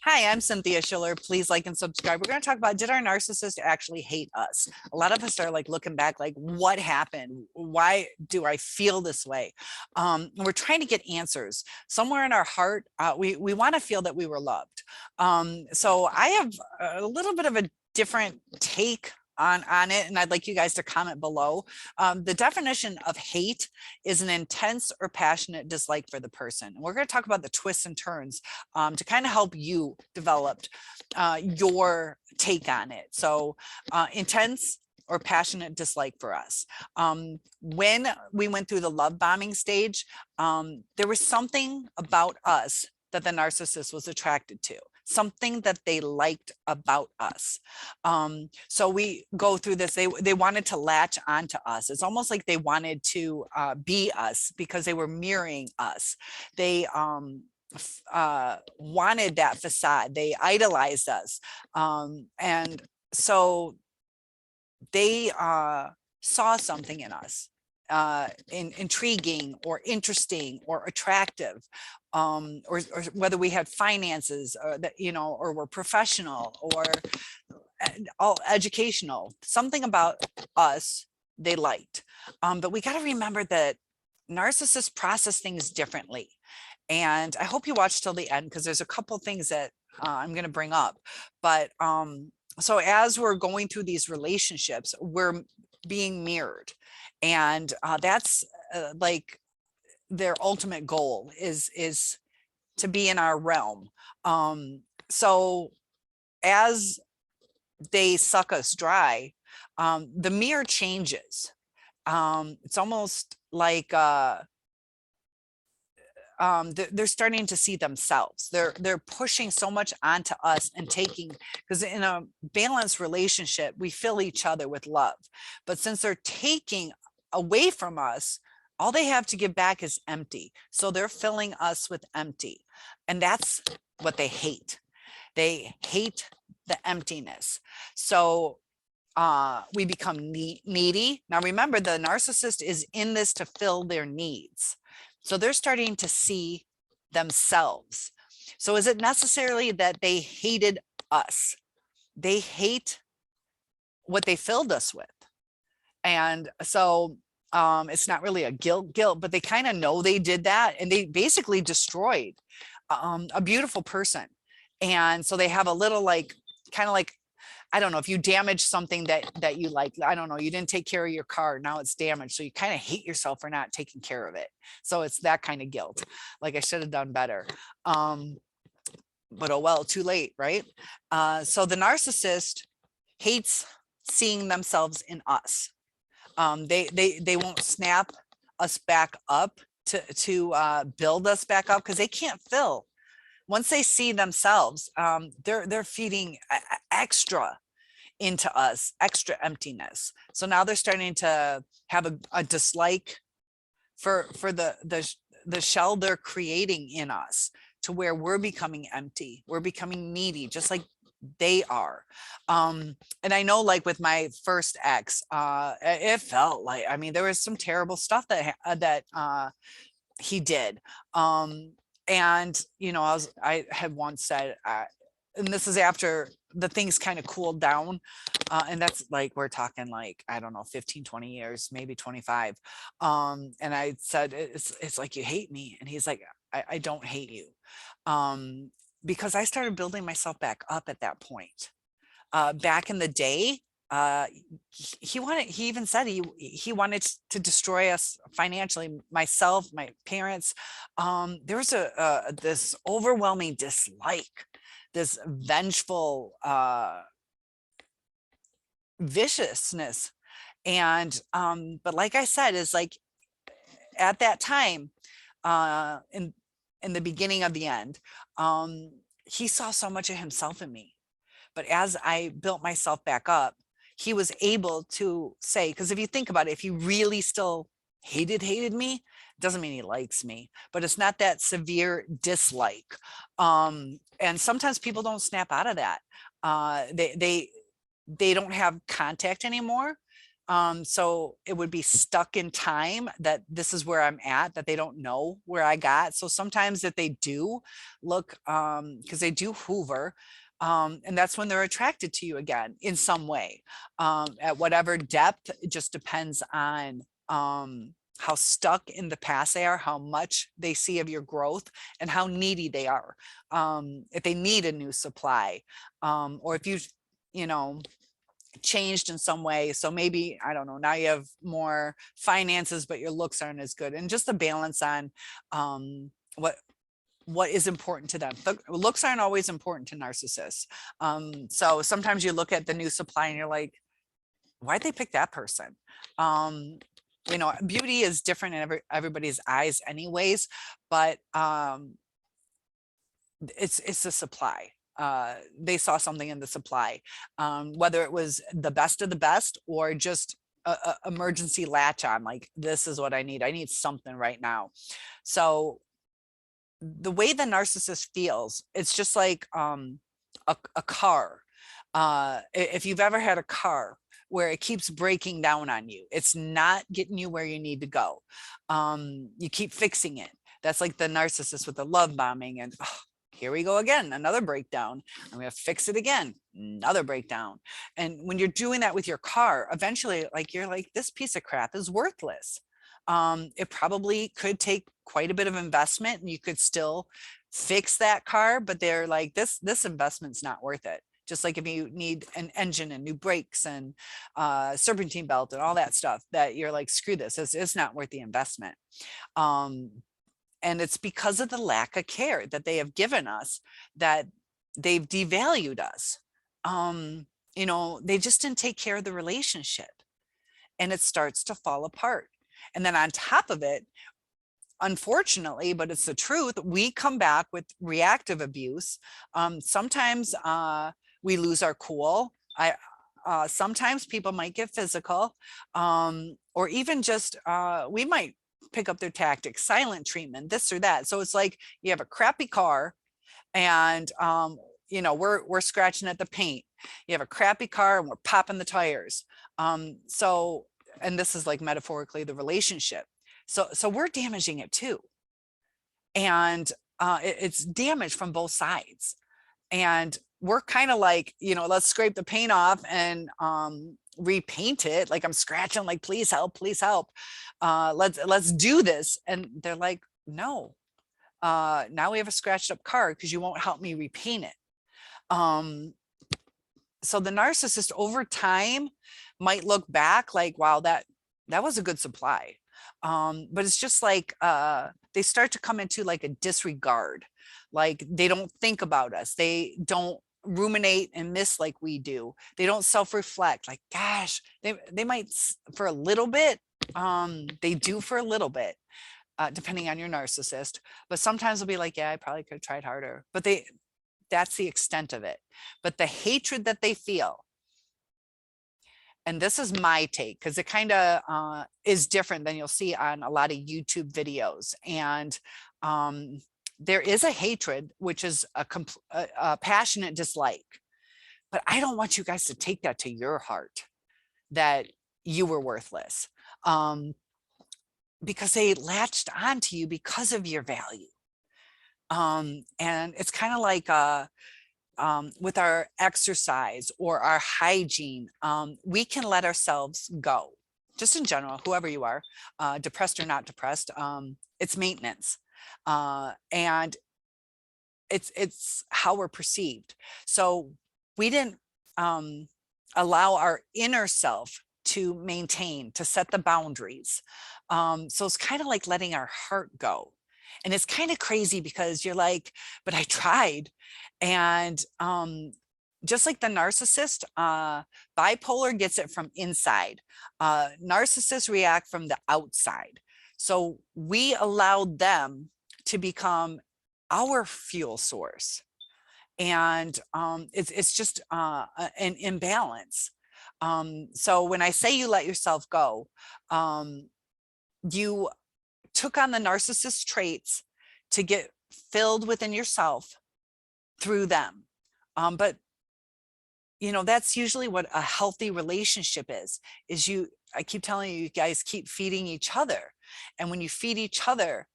Hi, I'm Cynthia Schiller. Please like and subscribe. We're going to talk about, did our narcissist actually hate us? A lot of us are like looking back, like, what happened? Why do I feel this way? We're trying to get answers. Somewhere in our heart, we want to feel that we were loved. So I have a little bit of a different take on it, and I'd like you guys to comment below. The definition of hate is an intense or passionate dislike for the person. And we're going to talk about the twists and turns to kind of help you develop your take on it. So intense or passionate dislike for us. When we went through the love bombing stage, there was something about us that the narcissist was attracted to, something that they liked about us. So we go through this, they wanted to latch onto us. It's almost like they wanted to be us because they were mirroring us. They wanted that facade. They idolized us. And so they saw something in us, intriguing or interesting or attractive, or whether we had finances, or that, you know, or were professional or all educational, something about us they liked. But we got to remember that narcissists process things differently. And I hope you watch till the end, because there's a couple things that I'm going to bring up. But so as we're going through these relationships, we're being mirrored. And that's like their ultimate goal is to be in our realm. So as they suck us dry, the mirror changes. It's almost like they're starting to see themselves. They're pushing so much onto us and taking, because in a balanced relationship, we fill each other with love. But since they're taking away from us, all they have to give back is empty. So they're filling us with empty. And that's what they hate. They hate the emptiness. So we become needy. Now remember, the narcissist is in this to fill their needs. So they're starting to see themselves. So is it necessarily that they hated us? They hate what they filled us with. And so it's not really a guilt, but they kind of know they did that, and they basically destroyed a beautiful person. And so they have a little, like, kind of like, I don't know, if you damage something that you like, I don't know, you didn't take care of your car, now it's damaged. So you kind of hate yourself for not taking care of it. So it's that kind of guilt. Like, I should have done better. But oh well, too late, right? So the narcissist hates seeing themselves in us. They won't snap us back up to build us back up, because they can't fill. Once they see themselves, they're feeding extra into us, extra emptiness. So now they're starting to have a dislike for the shell they're creating in us, to where we're becoming empty, we're becoming needy, just like they are. And I know, like with my first ex, it felt like, I mean, there was some terrible stuff that he did. And, you know, I had once said, and this is after the things kind of cooled down. And that's like, we're talking like, I don't know, 15, 20 years, maybe 25. And I said, it's like, you hate me. And he's like, I don't hate you. Because I started building myself back up at that point. Back in the day, he even said he wanted to destroy us financially, myself, my parents. There was this overwhelming dislike, this vengeful viciousness. And but like I said, is like, at that time, in the beginning of the end, he saw so much of himself in me. But as I built myself back up, he was able to say, because if you think about it, if he really still hated me, it doesn't mean he likes me, but it's not that severe dislike. And sometimes people don't snap out of that. They don't have contact anymore. So it would be stuck in time, that this is where I'm at, that they don't know where I got. So sometimes if they do look, because they do hoover, and that's when they're attracted to you again in some way, at whatever depth. It just depends on how stuck in the past they are, how much they see of your growth, and how needy they are. If they need a new supply, or if you know, changed in some way. So maybe, I don't know, now you have more finances, but your looks aren't as good. And just the balance on what is important to them. The looks aren't always important to narcissists. So sometimes you look at the new supply and you're like, why'd they pick that person? You know, beauty is different in everybody's eyes anyways, but it's the supply. They saw something in the supply, whether it was the best of the best or just a emergency latch on, like, this is what I need something right now. So the way the narcissist feels, it's just like a car. If you've ever had a car where it keeps breaking down on you, it's not getting you where you need to go. You keep fixing it. That's like the narcissist with the love bombing, and oh, here we go again, another breakdown. I'm going to fix it again, another breakdown. And when you're doing that with your car, eventually, like, you're like, this piece of crap is worthless. It probably could take quite a bit of investment and you could still fix that car, but they're like, this investment's not worth it. Just like if you need an engine and new brakes and serpentine belt and all that stuff, that you're like, screw this, it's not worth the investment. And it's because of the lack of care that they have given us, that they've devalued us. You know, they just didn't take care of the relationship, and it starts to fall apart. And then on top of it, unfortunately, but it's the truth, we come back with reactive abuse. Sometimes we lose our cool. Sometimes people might get physical, or even just we might pick up their tactics, silent treatment, this or that. So it's like you have a crappy car, and you know, we're scratching at the paint. You have a crappy car and we're popping the tires. So, and this is like metaphorically the relationship. So we're damaging it too. And it's damage from both sides. And we're kind of like, you know, let's scrape the paint off and repaint it. Like, I'm scratching, like, please help, please help. Let's do this. And they're like, no, now we have a scratched up car because you won't help me repaint it. So the narcissist over time might look back like, wow, that was a good supply. But it's just like they start to come into like a disregard. Like, they don't think about us. They don't ruminate and miss like we do. They don't self-reflect. Like, gosh, they might for a little bit. They do for a little bit, depending on your narcissist. But sometimes they'll be like, yeah, I probably could have tried harder. But that's the extent of it. But the hatred that they feel, and this is my take, because it kind of is different than you'll see on a lot of YouTube videos. And there is a hatred, which is a passionate dislike. But I don't want you guys to take that to your heart, that you were worthless, because they latched onto you because of your value. And it's kind of like with our exercise or our hygiene, we can let ourselves go. Just in general, whoever you are, depressed or not depressed, it's maintenance. And it's how we're perceived. So we didn't allow our inner self to maintain, to set the boundaries. So it's kind of like letting our heart go. And it's kind of crazy because you're like, but I tried. And just like the narcissist, bipolar gets it from inside. Narcissists react from the outside. So we allowed them to become our fuel source. And it's just an imbalance. So when I say you let yourself go, you took on the narcissist traits to get filled within yourself through them. But you know, that's usually what a healthy relationship is I keep telling you, you guys keep feeding each other. And when you feed each other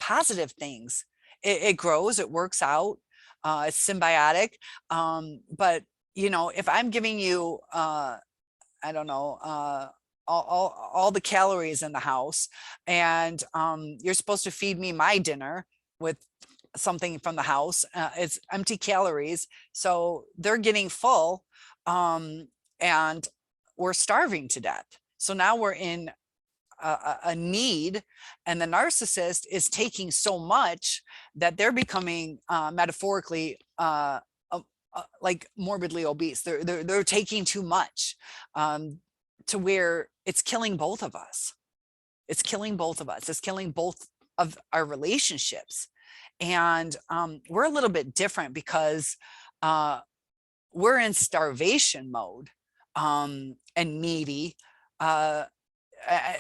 positive things, it grows, it works out, it's symbiotic. But you know, if I'm giving you I don't know, all the calories in the house, and you're supposed to feed me my dinner with something from the house, it's empty calories, so they're getting full, and we're starving to death. So now we're in a need, and the narcissist is taking so much that they're becoming metaphorically like morbidly obese. They're taking too much, to where it's killing both of us. It's killing both of us. It's killing both of our relationships. And we're a little bit different because we're in starvation mode, and needy.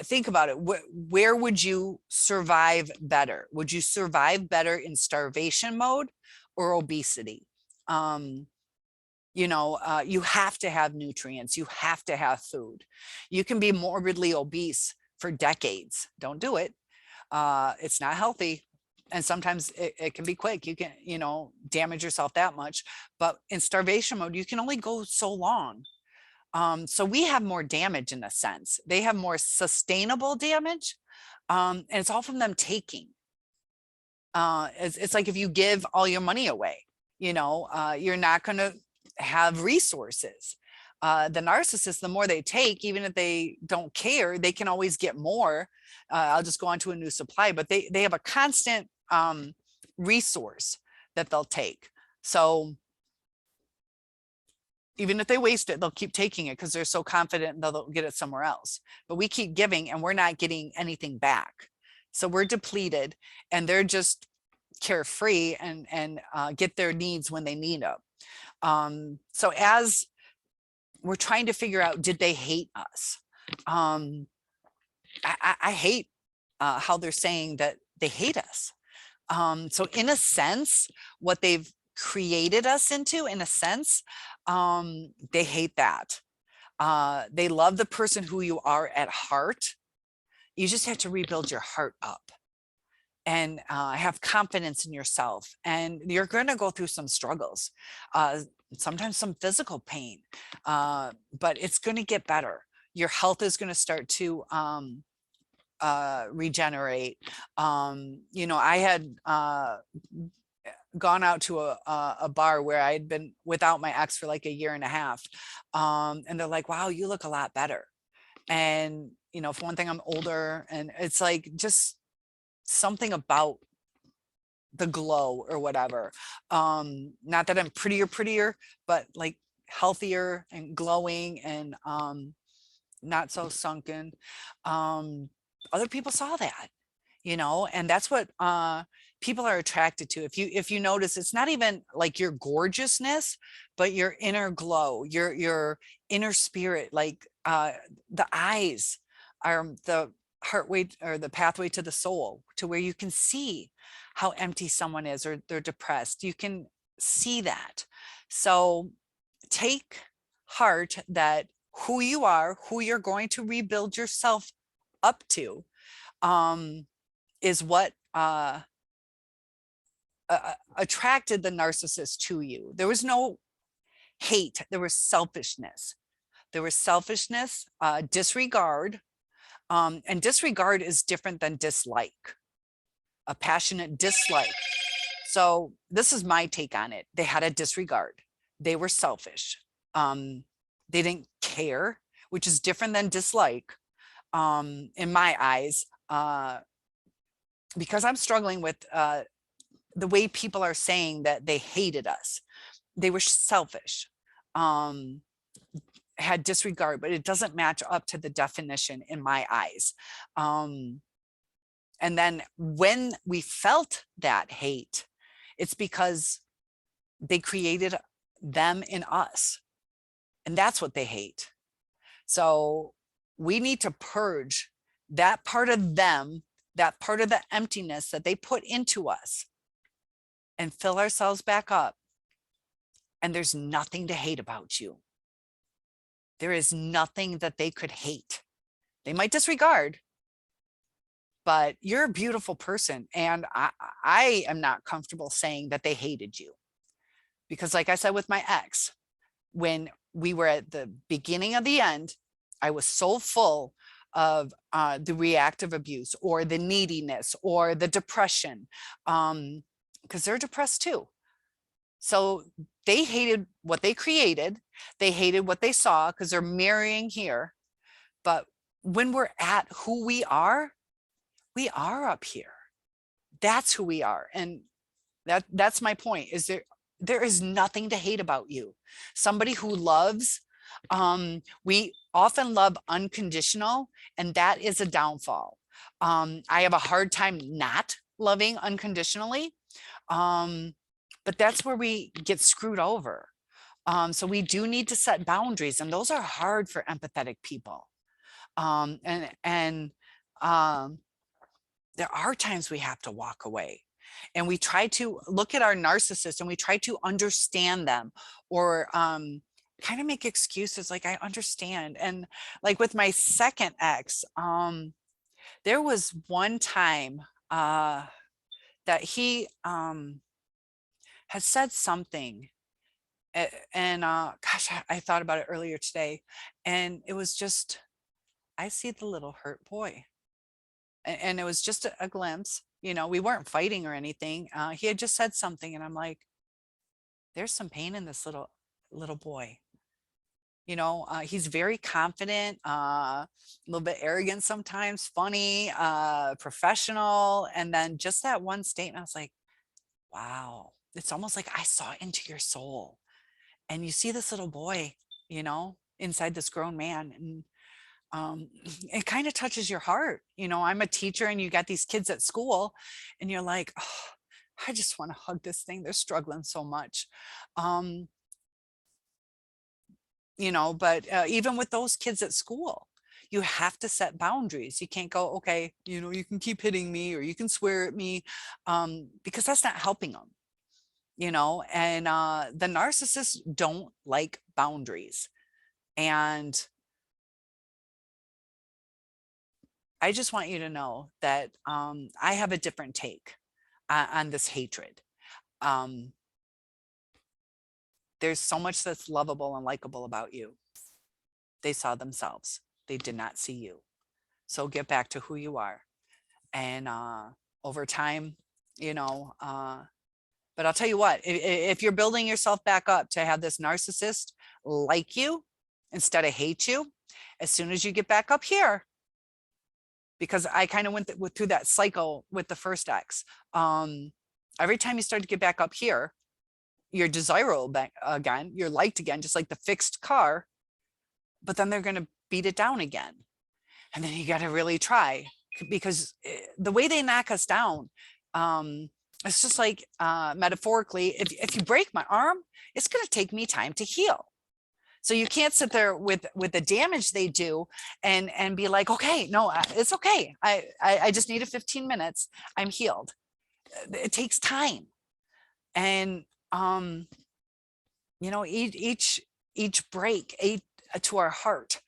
Think about it. Where would you survive better? Would you survive better in starvation mode or obesity? You know, you have to have nutrients. You have to have food. You can be morbidly obese for decades. Don't do it. It's not healthy. And sometimes it can be quick. You can, you know, damage yourself that much. But in starvation mode, you can only go so long. So we have more damage in a sense. They have more sustainable damage. And it's all from them taking. It's like if you give all your money away, you know, you're not going to have resources. The narcissist, the more they take, even if they don't care, they can always get more. I'll just go on to a new supply, but they have a constant resource that they'll take. So even if they waste it, they'll keep taking it because they're so confident they'll get it somewhere else. But we keep giving and we're not getting anything back. So we're depleted, and they're just carefree and get their needs when they need them. So as we're trying to figure out, did they hate us? I hate how they're saying that they hate us. So in a sense, what they've created us into, in a sense, they hate that. They love the person who you are at heart. You just have to rebuild your heart up and have confidence in yourself. And you're going to go through some struggles, sometimes some physical pain, but it's going to get better. Your health is going to start to regenerate. You know, I had gone out to a bar where I had been without my ex for like a year and a half. And they're like, wow, you look a lot better. And, you know, for one thing, I'm older, and it's like just something about the glow or whatever. Not that I'm prettier, but like healthier and glowing and not so sunken. Other people saw that, you know, and that's what people are attracted to. If you notice, it's not even like your gorgeousness, but your inner glow, your inner spirit, like the eyes are the heartway or the pathway to the soul, to where you can see how empty someone is or they're depressed. You can see that. So take heart that who you are, who you're going to rebuild yourself up to, is what attracted the narcissist to you. There was no hate, there was selfishness. There was selfishness, disregard, and disregard is different than dislike, a passionate dislike. So this is my take on it. They had a disregard. They were selfish. They didn't care, which is different than dislike, in my eyes, because I'm struggling with the way people are saying that they hated us. They were selfish, had disregard, but it doesn't match up to the definition in my eyes. And then when we felt that hate, it's because they created them in us. And that's what they hate. So we need to purge that part of them, that part of the emptiness that they put into us, and fill ourselves back up And there's nothing to hate about you. There is nothing that they could hate. They might disregard, but you're a beautiful person. And I am not comfortable saying that they hated you. Because like I said with my ex, when we were at the beginning of the end, I was so full of the reactive abuse or the neediness or the depression, because they're depressed too. So they hated what they created. They hated what they saw because they're mirroring here. But when we're at who we are up here. That's who we are. And that's my point, is there is nothing to hate about you. Somebody who loves, we often love unconditional, and that is a downfall. I have a hard time not loving unconditionally, but that's where we get screwed over. So we do need to set boundaries, and those are hard for empathetic people. There are times we have to walk away, and we try to look at our narcissist and we try to understand them, or kind of make excuses like, I understand. And like with my second ex, there was one time that he had said something, and gosh, I thought about it earlier today, and it was just, I see the little hurt boy. And it was just a glimpse, we weren't fighting or anything. He had just said something, and I'm like, there's some pain in this little boy. He's very confident, a little bit arrogant sometimes, funny, professional. And then just that one statement, I was like, wow, it's almost like I saw into your soul. And you see this little boy, inside this grown man. And it kind of touches your heart. I'm a teacher, and you got these kids at school, and you're like, oh, I just want to hug this thing. They're struggling so much. But even with those kids at school, you have to set boundaries. You can't go, okay, you can keep hitting me or you can swear at me, because that's not helping them, and the narcissists don't like boundaries. And I just want you to know that I have a different take on this hatred. There's so much that's lovable and likable about you. They saw themselves. They did not see you. So get back to who you are. And over time, but I'll tell you what, if you're building yourself back up to have this narcissist like you instead of hate you, as soon as you get back up here, because I kind of went through that cycle with the first ex. Every time you start to get back up here, you're desirable again, you're liked again, just like the fixed car, but then they're going to beat it down again. And then you got to really try, because the way they knock us down, it's just like, metaphorically, if you break my arm, it's going to take me time to heal. So you can't sit there with the damage they do and be like, okay, no, it's okay. I just needed 15 minutes. I'm healed. It takes time. And, each break to our heart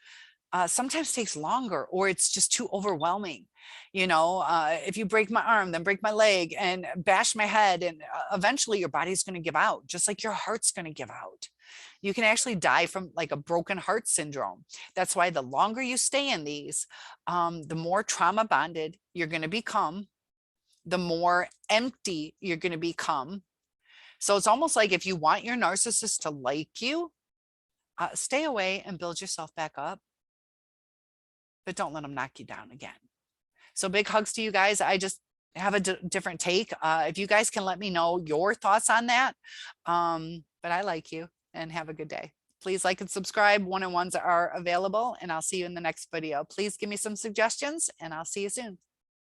sometimes takes longer, or it's just too overwhelming. If you break my arm, then break my leg and bash my head, and eventually your body's going to give out, just like your heart's going to give out. You can actually die from like a broken heart syndrome. That's why the longer you stay in these, the more trauma bonded you're going to become, the more empty you're going to become. So it's almost like, if you want your narcissist to like you, stay away and build yourself back up, but don't let them knock you down again. So big hugs to you guys. I just have a different take. If you guys can let me know your thoughts on that. But I like you, and have a good day. Please like and subscribe. One-on-ones are available, and I'll see you in the next video. Please give me some suggestions, and I'll see you soon.